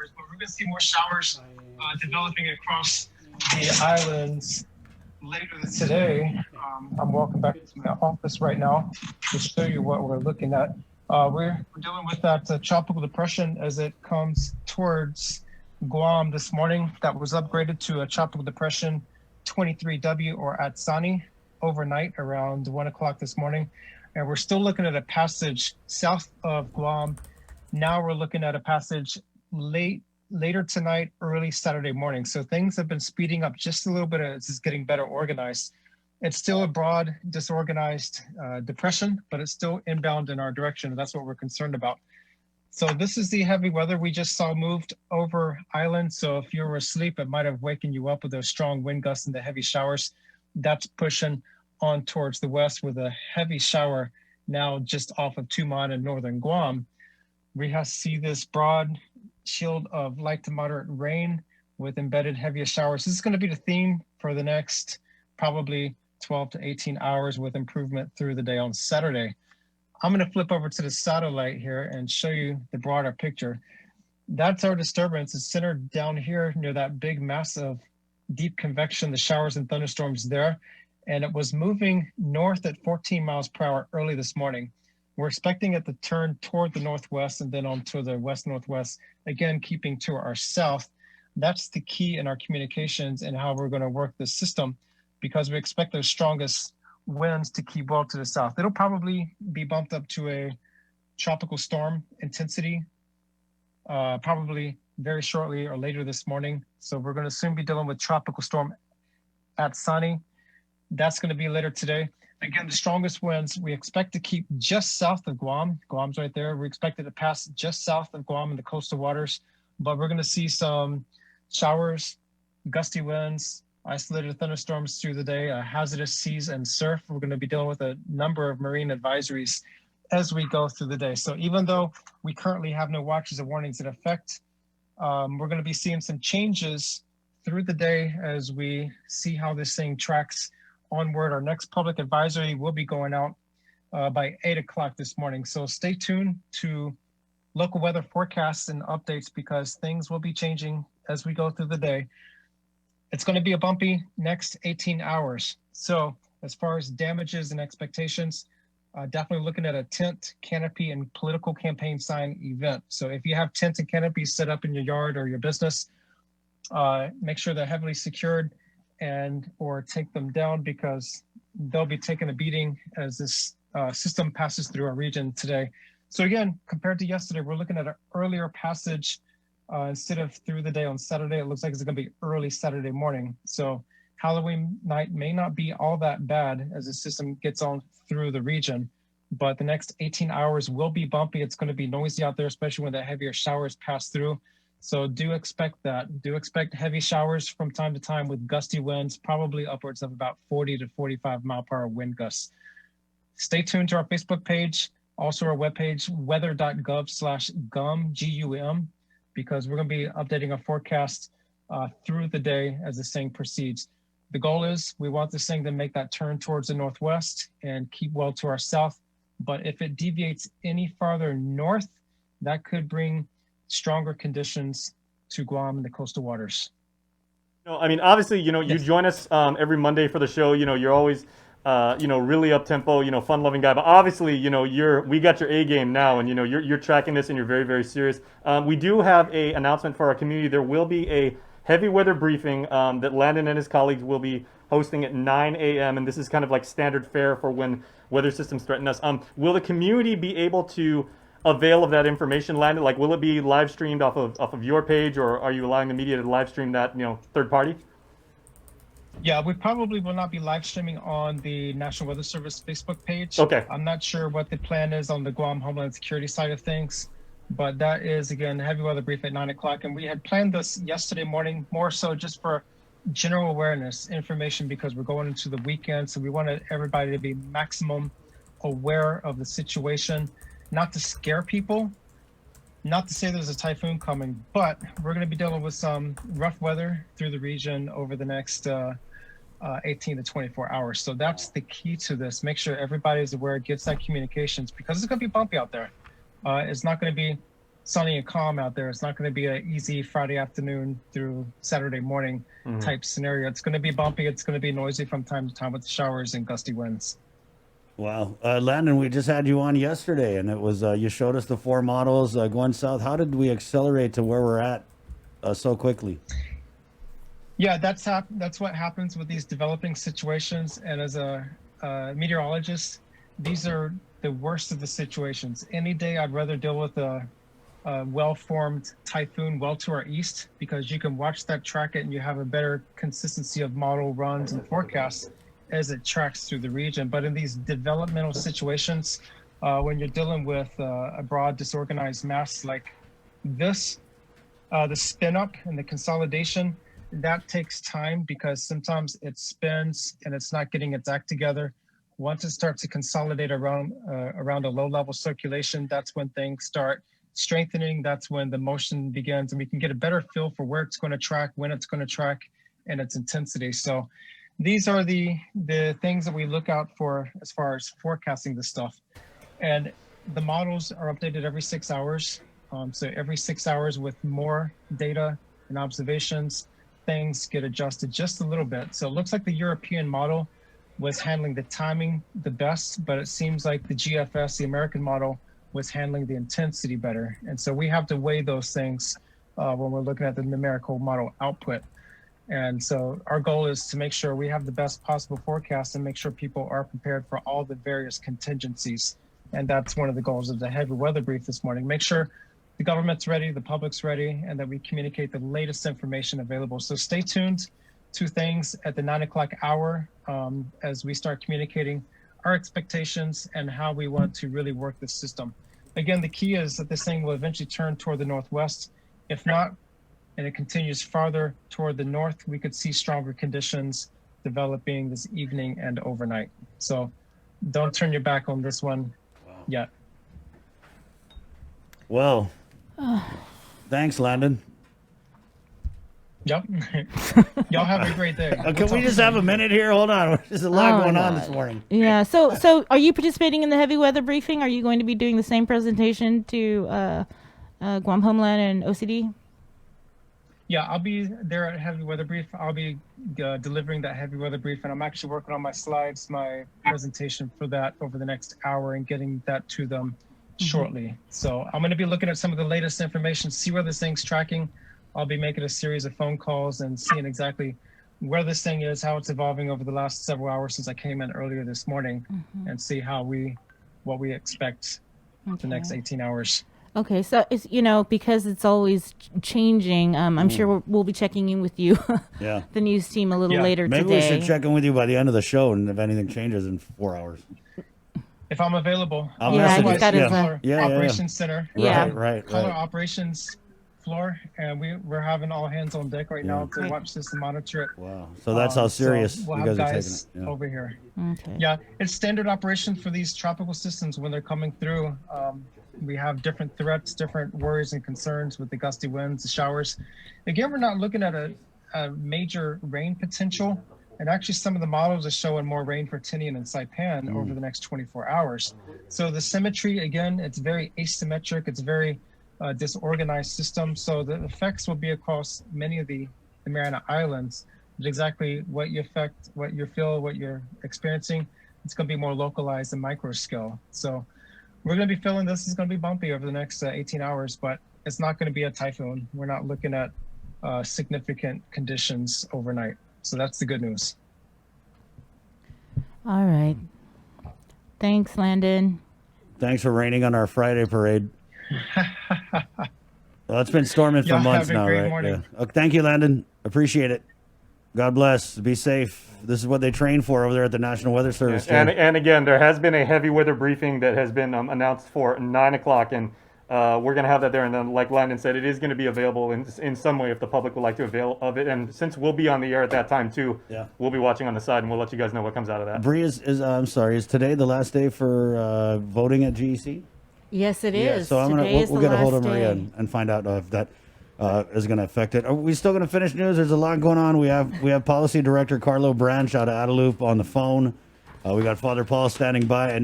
showers, but we're going to see more showers developing across the islands later today. I'm walking back to my office right now to show you what we're looking at. We're dealing with that tropical depression as it comes towards Guam this morning. That was upgraded to a tropical depression 23W or Atsani overnight around 1 o'clock this morning. And we're still looking at a passage south of Guam. Now we're looking at a passage later tonight, early Saturday morning. So things have been speeding up just a little bit as it's getting better organized. It's still a broad, disorganized depression, but it's still inbound in our direction. And that's what we're concerned about. So this is the heavy weather we just saw moved over island. So if you were asleep, it might have waken you up with those strong wind gusts and the heavy showers. That's pushing on towards the west with a heavy shower now just off of Tumon in northern Guam. We see this broad shield of light to moderate rain with embedded heavier showers. This is going to be the theme for the next probably 12 to 18 hours with improvement through the day on Saturday. I'm going to flip over to the satellite here and show you the broader picture. That's our disturbance. It's centered down here near that big mass of deep convection, the showers and thunderstorms there. And it was moving north at 14 miles per hour early this morning. We're expecting it to turn toward the northwest and then on to the west-northwest, again, keeping to our south. That's the key in our communications and how we're going to work this system, because we expect those strongest winds to keep well to the south. It'll probably be bumped up to a tropical storm intensity, probably very shortly or later this morning. So we're going to soon be dealing with tropical storm Atsani. That's going to be later today. Again, the strongest winds we expect to keep just south of Guam. Guam's right there. We expect it to pass just south of Guam in the coastal waters, but we're going to see some showers, gusty winds, isolated thunderstorms through the day, hazardous seas and surf. We're going to be dealing with a number of marine advisories as we go through the day. So even though we currently have no watches or warnings in effect, we're going to be seeing some changes through the day as we see how this thing tracks onward. Our next public advisory will be going out by 8 o'clock this morning. So stay tuned to local weather forecasts and updates because things will be changing as we go through the day. It's going to be a bumpy next 18 hours. So as far as damages and expectations, definitely looking at a tent, canopy, and political campaign sign event. So if you have tents and canopies set up in your yard or your business, make sure they're heavily secured and or take them down because they'll be taking a beating as this system passes through our region today. So again, compared to yesterday, we're looking at an earlier passage instead of through the day on Saturday. It looks like it's going to be early Saturday morning. So Halloween night may not be all that bad as the system gets on through the region, but the next 18 hours will be bumpy. It's going to be noisy out there, especially when the heavier showers pass through. So do expect that. Do expect heavy showers from time to time with gusty winds, probably upwards of about 40 to 45 mile per hour wind gusts. Stay tuned to our Facebook page, also our webpage, weather.gov/GUM, G-U-M, because we're going to be updating our forecast through the day as this thing proceeds. The goal is we want this thing to make that turn towards the northwest and keep well to our south. But if it deviates any farther north, that could bring stronger conditions to Guam and the coastal waters. I mean, obviously, you join us every Monday for the show. You're always, really up tempo, fun-loving guy. But obviously, we got your A game now, and you're tracking this, and you're very, very serious. We do have a announcement for our community. There will be a heavy weather briefing that Landon and his colleagues will be hosting at 9 a.m. And this is kind of like standard fare for when weather systems threaten us. Will the community be able to avail of that information, Landon? Like, will it be live streamed off of your page, or are you allowing the media to live stream that, third party? Yeah, we probably will not be live streaming on the National Weather Service Facebook page. Okay. I'm not sure what the plan is on the Guam Homeland Security side of things, but that is, again, heavy weather brief at 9 o'clock. And we had planned this yesterday morning, more so just for general awareness information, because we're going into the weekend. So we wanted everybody to be maximum aware of the situation. Not to scare people, not to say there's a typhoon coming, but we're going to be dealing with some rough weather through the region over the next 18 to 24 hours. So that's the key to this. Make sure everybody is aware, gets that communications, because it's going to be bumpy out there. It's not going to be sunny and calm out there. It's not going to be an easy Friday afternoon through Saturday morning type scenario. It's going to be bumpy. It's going to be noisy from time to time with the showers and gusty winds. Wow. Landon, we just had you on yesterday, and it was you showed us the 4 models going south. How did we accelerate to where we're at so quickly? Yeah, that's what happens with these developing situations. And as a meteorologist, these are the worst of the situations. Any day, I'd rather deal with a well-formed typhoon well to our east, because you can watch that, track it, and you have a better consistency of model runs and forecasts as it tracks through the region. But in these developmental situations, when you're dealing with a broad disorganized mass like this, the spin up and the consolidation, that takes time, because sometimes it spins and it's not getting its act together. Once it starts to consolidate around a low level circulation, that's when things start strengthening. That's when the motion begins, and we can get a better feel for where it's going to track, when it's going to track, and its intensity. So these are the things that we look out for as far as forecasting this stuff. And the models are updated every 6 hours. So every 6 hours, with more data and observations, things get adjusted just a little bit. So it looks like the European model was handling the timing the best, but it seems like the GFS, the American model, was handling the intensity better. And so we have to weigh those things when we're looking at the numerical model output. And so our goal is to make sure we have the best possible forecast and make sure people are prepared for all the various contingencies. And that's one of the goals of the heavy weather brief this morning. Make sure the government's ready, the public's ready, and that we communicate the latest information available. So stay tuned to things at the 9 o'clock hour as we start communicating our expectations and how we want to really work this system. Again, the key is that this thing will eventually turn toward the northwest. If not, and it continues farther toward the north, we could see stronger conditions developing this evening and overnight. So don't turn your back on this one yet. Well, thanks, Landon. Yep. Y'all have a great day. Can we just have a minute here? Hold on. There's a lot going on this morning. Yeah. So are you participating in the heavy weather briefing? Are you going to be doing the same presentation to Guam Homeland and OCD? Yeah, I'll be there at Heavy Weather Brief. I'll be delivering that Heavy Weather Brief, and I'm actually working on my slides, my presentation for that over the next hour, and getting that to them shortly. So I'm going to be looking at some of the latest information, see where this thing's tracking. I'll be making a series of phone calls and seeing exactly where this thing is, how it's evolving over the last several hours since I came in earlier this morning, and see what we expect the next 18 hours. Okay, so it's, because it's always changing, I'm sure we'll be checking in with you, the news team, a little later Maybe today. we should check in with you by the end of the show, and if anything changes in 4 hours. If I'm available, I'll message you. he's got his, operations center. Right. Color operations floor, and we're having all hands on deck right now to watch this and monitor it. Wow. So that's how serious so we'll you have guys guys are taking it. over here. Okay. Yeah, it's standard operation for these tropical systems when they're coming through. We have different threats, different worries and concerns with the gusty winds, the showers. Again, we're not looking at a major rain potential. And actually, some of the models are showing more rain for Tinian and Saipan over the next 24 hours. So the symmetry, again, it's very asymmetric. It's very disorganized system. So the effects will be across many of the Mariana Islands. But exactly what you affect, what you feel, what you're experiencing, it's going to be more localized and micro scale. So we're going to be feeling this is going to be bumpy over the next 18 hours, but it's not going to be a typhoon. We're not looking at significant conditions overnight. So that's the good news. All right. Thanks, Landon. Thanks for raining on our Friday parade. Well, it's been storming for months now, right? Morning. Yeah. Thank you, Landon. Appreciate it. God bless. Be safe. This is what they train for over there at the National Weather Service. And again, there has been a heavy weather briefing that has been announced for 9 o'clock, and we're going to have that there. And then, like Landon said, it is going to be available in some way if the public would like to avail of it. And since we'll be on the air at that time too, we'll be watching on the side, and we'll let you guys know what comes out of that. Bree, is today the last day for voting at GEC? Yes, it is. Yeah, so we'll get a hold of Maria and find out if that is going to affect it. Are we still going to finish news? There's a lot going on. We have Policy Director Carlo Branch out of Adelup on the phone. We got Father Paul standing by. And